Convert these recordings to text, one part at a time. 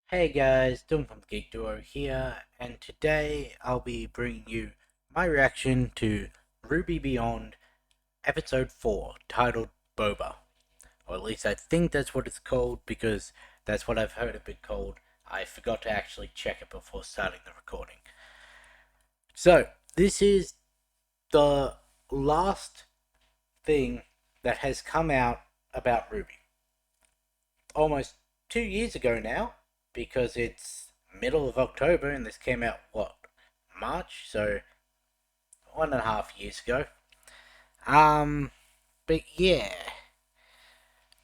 Hey guys, Dylan from Geek Duo here, and today I'll be bringing you my reaction to RWBY Beyond Episode 4, titled Boba. Or at least I think that's what it's called, because that's what I've heard it been called. I forgot to actually check it before starting the recording. So, this is the last thing that has come out about RWBY. Almost 2 years ago now, because it's middle of October and this came out what, March? So 1.5 years ago. Um, but yeah,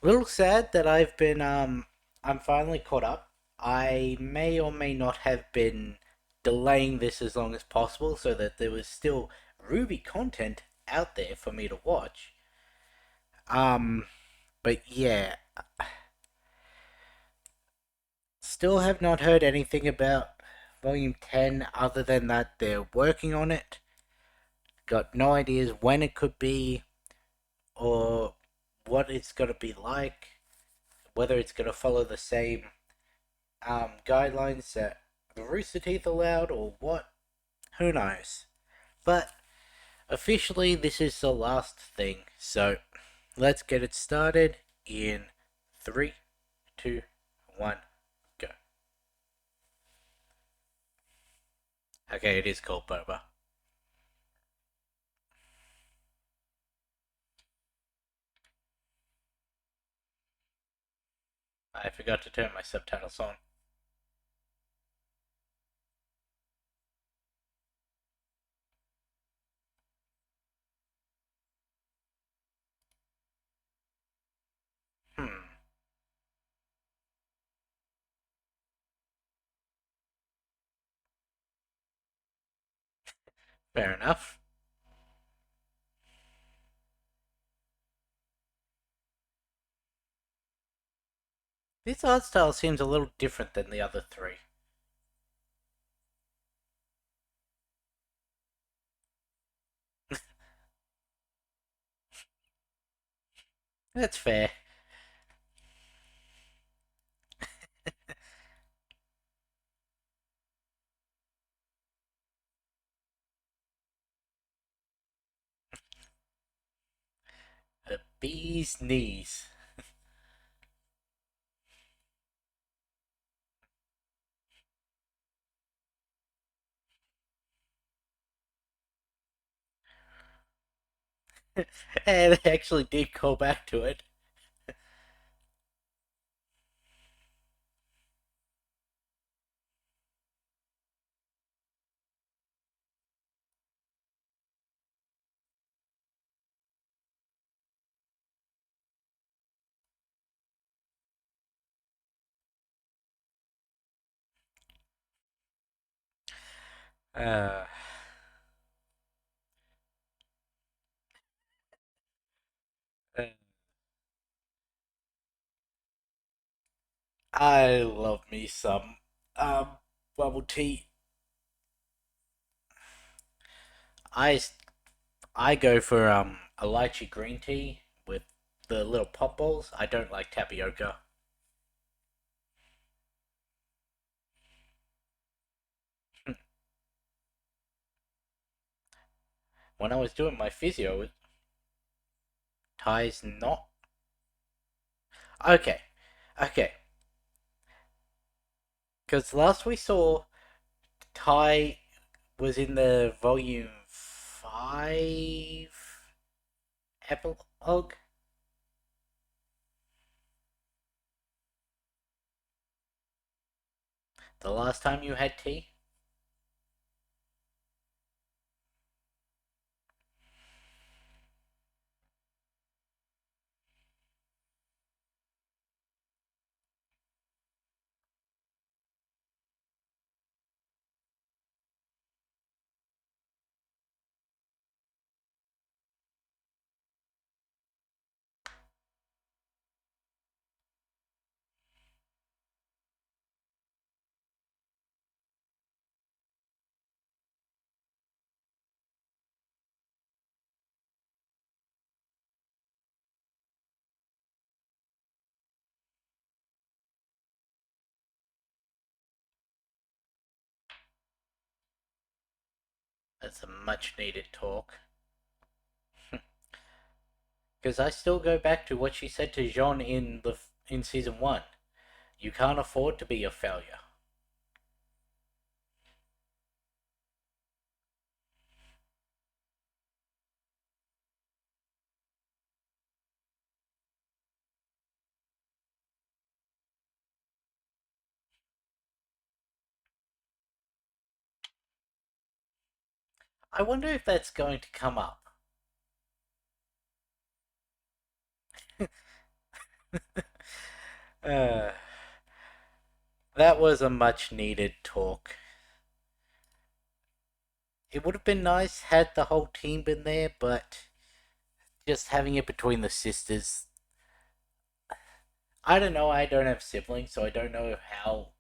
a little sad that I'm finally caught up. I may or may not have been delaying this as long as possible so that there was still RWBY content out there for me to watch. Um, but yeah, still have not heard anything about Volume 10 other than that they're working on it. Got no ideas when it could be or what it's going to be like. Whether it's going to follow the same guidelines that the Rooster Teeth allowed or what. Who knows? But officially, this is the last thing. So let's get it started in 3, 2, 1, go. Okay, it is called Boba. I forgot to turn my subtitles on. Hmm, fair enough. This art style seems a little different than the other three. That's fair. A bee's knees. And they actually did call back to it. Uh, uh, I love me some bubble tea. I I go for a lychee green tea with the little pop balls. I don't like tapioca. When I was doing my physio, it ties not okay, okay. Because last we saw, Ty was in the volume 5 epilogue. The last time you had tea. That's a much needed talk. Because I still go back to what she said to Jean in season one. You can't afford to be a failure. I wonder if that's going to come up. uh, that was a much needed talk. It would have been nice had the whole team been there, but just having it between the sisters. I don't know. I don't have siblings, so I don't know how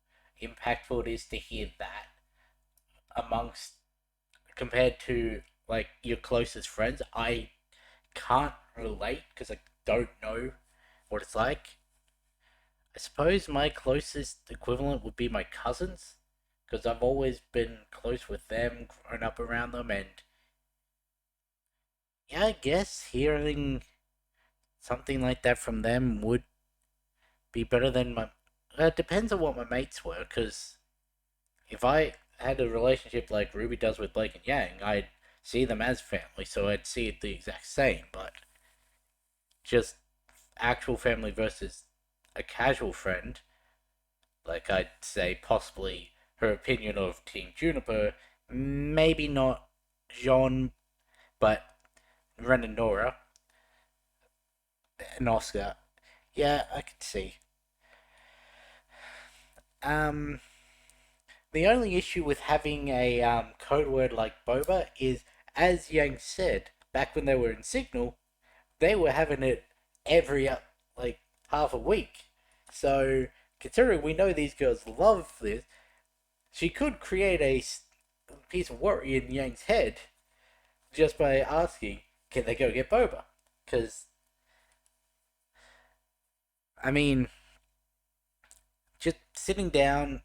impactful it is to hear that amongst compared to like your closest friends. I can't relate because I don't know what it's like. I suppose my closest equivalent would be my cousins because I've always been close with them, grown up around them, and yeah, I guess hearing something like that from them would be better than my. It depends on what my mates were, because if I had a relationship like Ruby does with Blake and Yang, I'd see them as family, so I'd see it the exact same, but just actual family versus a casual friend, like I'd say possibly her opinion of Team Juniper, maybe not Jean, but Ren and Nora and Oscar. Yeah, I could see. Um, the only issue with having a code word like Boba is, as Yang said, back when they were in Signal, they were having it every like half a week. So considering we know these girls love this, she could create a piece of worry in Yang's head just by asking, "Can they go get Boba?" Because I mean, just sitting down,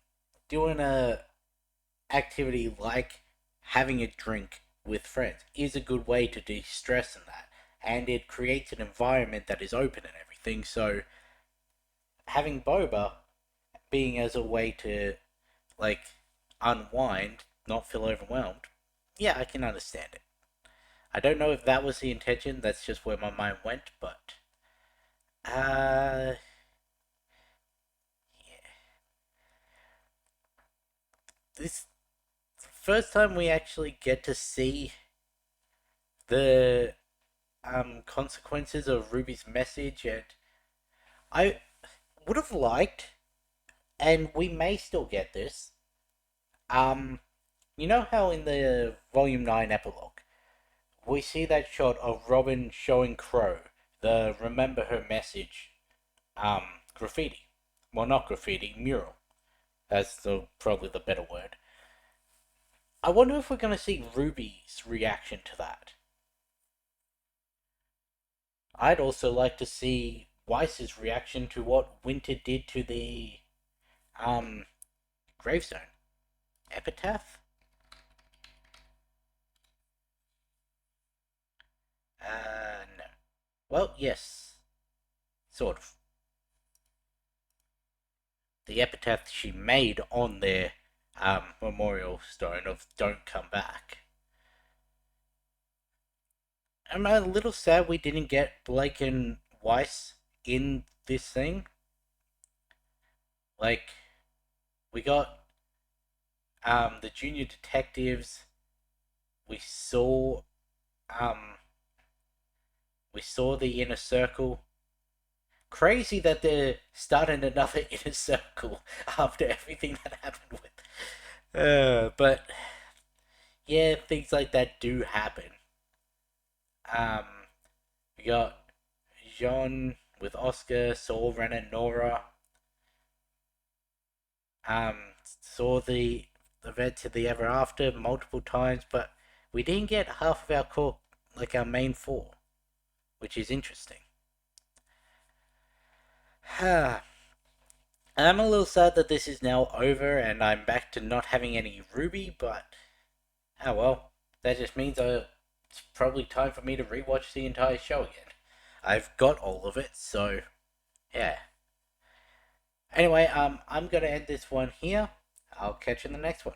doing a activity like having a drink with friends is a good way to de-stress in that, and it creates an environment that is open and everything. So having Boba being as a way to like unwind, not feel overwhelmed, yeah, I can understand it. I don't know if that was the intention. That's just where my mind went, but yeah, this first time we actually get to see the consequences of Ruby's message, and I would have liked, and we may still get this. Um, you know how in the Volume 9 epilogue, we see that shot of Robin showing Crow the remember her message graffiti. Well, not graffiti, mural. That's probably the better word. I wonder if we're going to see Ruby's reaction to that. I'd also like to see Weiss's reaction to what Winter did to the um gravestone. Epitaph? No. Well, yes, sort of. The epitaph she made on their memorial stone of "Don't come back." I'm a little sad we didn't get Blake and Weiss in this thing. Like, we got the junior detectives. We saw um we saw the inner circle. Crazy that they're starting another inner circle after everything that happened with. But yeah, things like that do happen. Um, we got Jean with Oscar, saw Ren and Nora. Saw the events of the Ever After multiple times, but we didn't get half of our core, like our main four, which is interesting. I'm a little sad that this is now over and I'm back to not having any Ruby, but oh well. that just means it's probably time for me to rewatch the entire show again. I've got all of it, so yeah. Anyway, I'm gonna end this one here. I'll catch you in the next one.